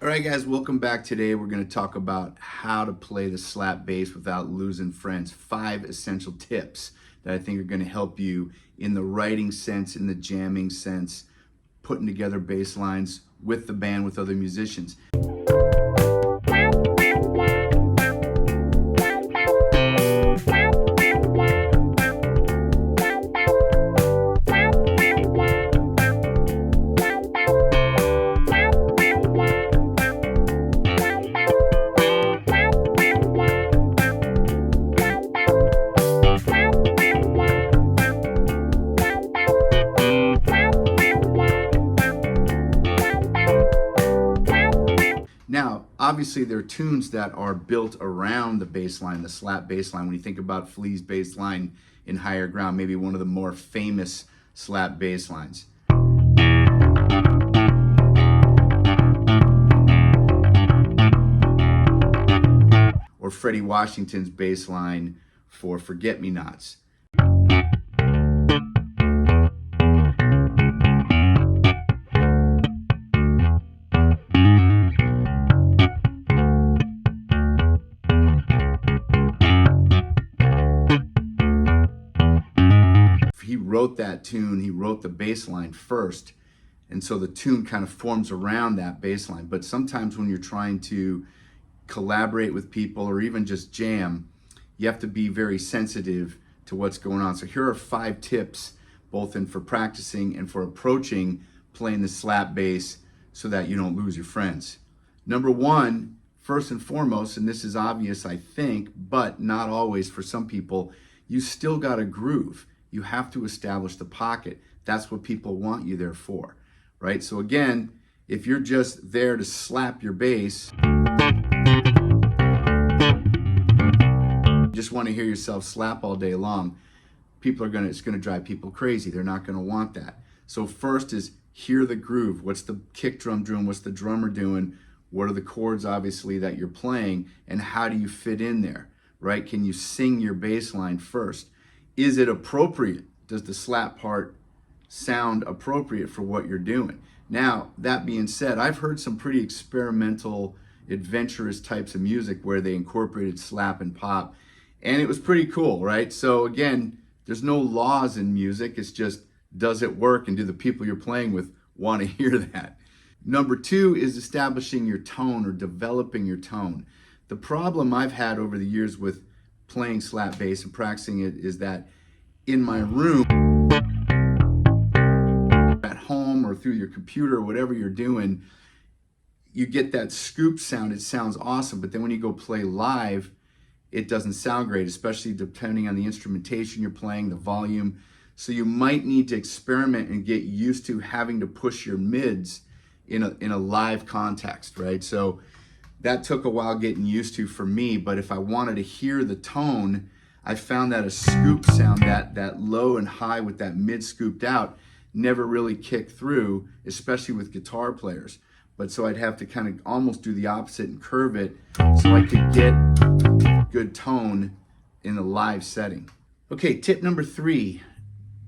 All right, guys, welcome back. Today we're going to talk about how to play the slap bass without losing friends. 5 essential tips that I think are going to help you in the writing sense, in the jamming sense, putting together bass lines with the band, with other musicians. Now, obviously, there are tunes that are built around the bass line, the slap bass line. When you think about Flea's bass line in Higher Ground, maybe one of the more famous slap bass lines. Or Freddie Washington's bass line for Forget-Me-Nots. He wrote that tune, he wrote the bass line first, and so the tune kind of forms around that bass line. But sometimes when you're trying to collaborate with people or even just jam, you have to be very sensitive to what's going on. So here are 5 tips, both for practicing and for approaching playing the slap bass so that you don't lose your friends. Number 1, first and foremost, and this is obvious, I think, but not always for some people, you still got a groove. You have to establish the pocket. That's what people want you there for, right? So again, if you're just there to slap your bass, you just want to hear yourself slap all day long, it's gonna drive people crazy. They're not gonna want that. So first is hear the groove. What's the kick drum doing? What's the drummer doing? What are the chords, obviously, that you're playing? And how do you fit in there, right? Can you sing your bass line first? Is it appropriate? Does the slap part sound appropriate for what you're doing? Now, that being said, I've heard some pretty experimental, adventurous types of music where they incorporated slap and pop, and it was pretty cool, right? So again, there's no laws in music. It's just, does it work, and do the people you're playing with want to hear that? Number 2 is establishing your tone or developing your tone. The problem I've had over the years with playing slap bass and practicing it is that in my room, at home, or through your computer, or whatever you're doing, you get that scoop sound. It sounds awesome, but then when you go play live, it doesn't sound great, especially depending on the instrumentation you're playing, the volume. So you might need to experiment and get used to having to push your mids in a live context, right? So that took a while getting used to for me, but if I wanted to hear the tone, I found that a scoop sound, that low and high with that mid scooped out, never really kicked through, especially with guitar players. But so I'd have to kind of almost do the opposite and curve it so I could get good tone in a live setting. Okay, tip number 3,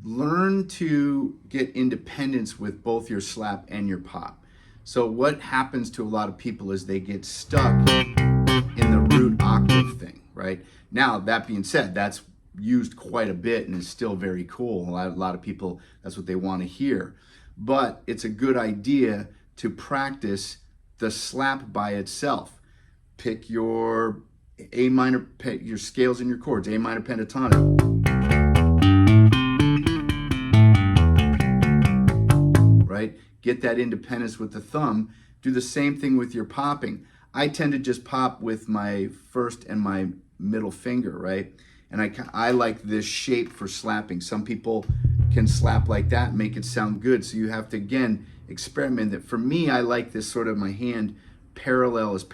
learn to get independence with both your slap and your pop. So what happens to a lot of people is they get stuck in the root octave thing, right? Now, that being said, that's used quite a bit and is still very cool. A lot of people, that's what they want to hear. But it's a good idea to practice the slap by itself. Pick your A minor, your scales and your chords, A minor pentatonic. Right? Get that independence with the thumb. Do the same thing with your popping. I tend to just pop with my first and my middle finger, right? And I like this shape for slapping. Some people can slap like that and make it sound good. So you have to, again, experiment it. For me, I like this sort of my hand parallel as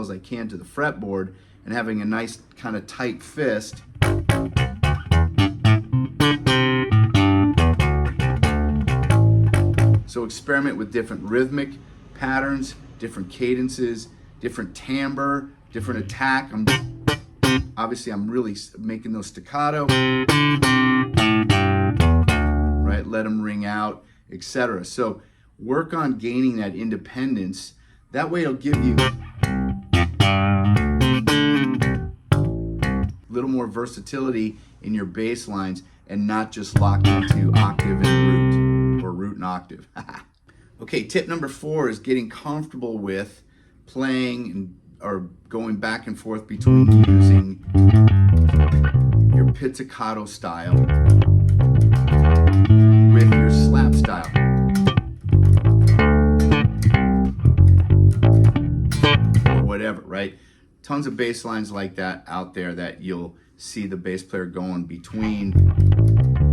I can to the fretboard and having a nice kind of tight fist. So experiment with different rhythmic patterns, different cadences, different timbre, different attack. Obviously, I'm really making those staccato, right? Let them ring out, etc. So work on gaining that independence That way it'll give you a little more versatility in your bass lines and not just locked into octave and root, or root and octave. Okay, tip number 4 is getting comfortable with playing or going back and forth between using your pizzicato style with your slap style. Or whatever, right? Tons of bass lines like that out there that you'll see the bass player going between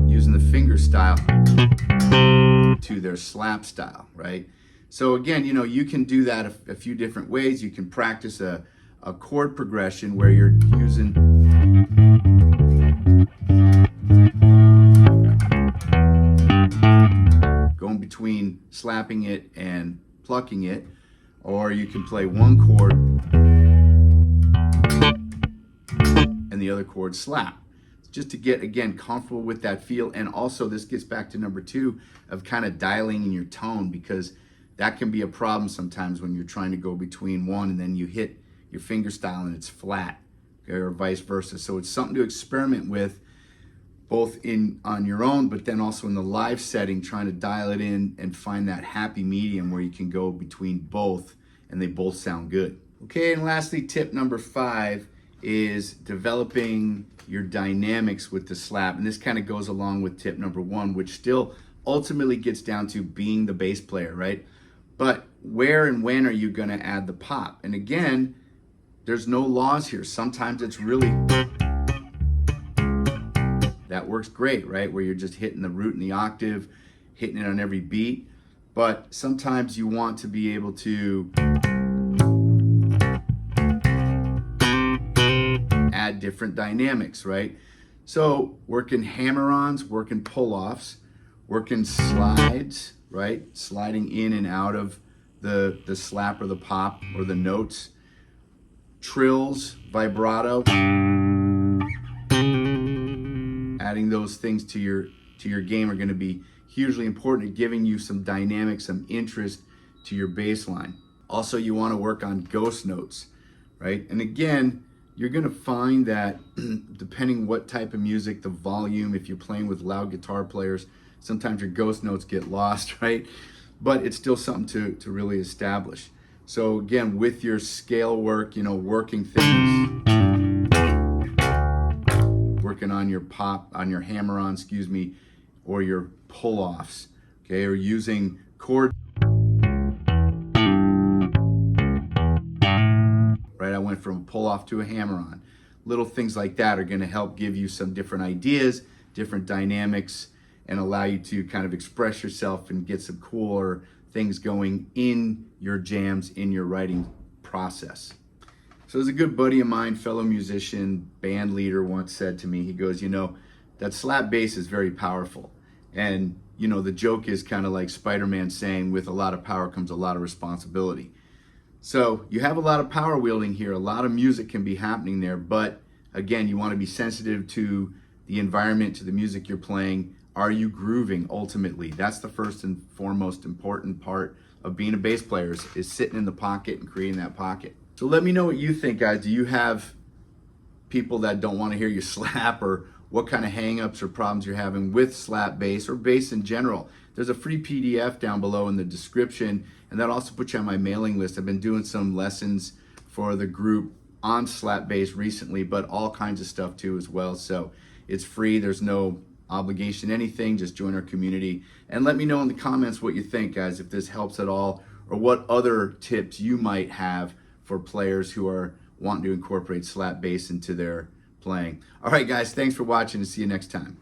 using the finger style to their slap style, right? So again, you know, you can do that a few different ways. You can practice a chord progression where you're using going between slapping it and plucking it, or you can play one chord and the other chord slap, just to get, again, comfortable with that feel. And also this gets back to number 2 of kind of dialing in your tone, because that can be a problem sometimes when you're trying to go between one and then you hit your finger style and it's flat, okay, or vice versa. So it's something to experiment with, both on your own, but then also in the live setting, trying to dial it in and find that happy medium where you can go between both and they both sound good. Okay, and lastly, tip number 5 is developing your dynamics with the slap. And this kind of goes along with tip number 1, which still ultimately gets down to being the bass player, right? But where and when are you going to add the pop? And again, there's no laws here. Sometimes it's really, that works great, right? Where you're just hitting the root and the octave, hitting it on every beat. But sometimes you want to be able to add different dynamics, right? So working hammer-ons, working pull-offs, working slides, right? Sliding in and out of the slap or the pop or the notes, trills, vibrato, adding those things to your game are going to be hugely important at giving you some dynamic, some interest to your bass line. Also, you want to work on ghost notes, right? And again, you're going to find that depending what type of music, the volume, if you're playing with loud guitar players, sometimes your ghost notes get lost, right? But it's still something to really establish. So again, with your scale work, you know, working things, working on your pop, on your hammer-on, excuse me, or your pull-offs, okay, or using chord. Right, I went from a pull-off to a hammer-on. Little things like that are going to help give you some different ideas, different dynamics, and allow you to kind of express yourself and get some cooler things going in your jams, in your writing process. So as a good buddy of mine, fellow musician, band leader once said to me, he goes, you know, that slap bass is very powerful. And, you know, the joke is kind of like Spider-Man saying, with a lot of power comes a lot of responsibility. So you have a lot of power wielding here, a lot of music can be happening there, but again, you want to be sensitive to the environment, to the music you're playing. Are you grooving ultimately? That's the first and foremost important part of being a bass player, is sitting in the pocket and creating that pocket. So let me know what you think, guys. Do you have people that don't want to hear you slap, or what kind of hang-ups or problems you're having with slap bass or bass in general? There's a free PDF down below in the description, and that also puts you on my mailing list. I've been doing some lessons for the group on slap bass recently, but all kinds of stuff too as well. So it's free, there's no obligation, anything, just join our community. And let me know in the comments what you think, guys, if this helps at all, or what other tips you might have for players who are wanting to incorporate slap bass into their playing. All right, guys, thanks for watching, and see you next time.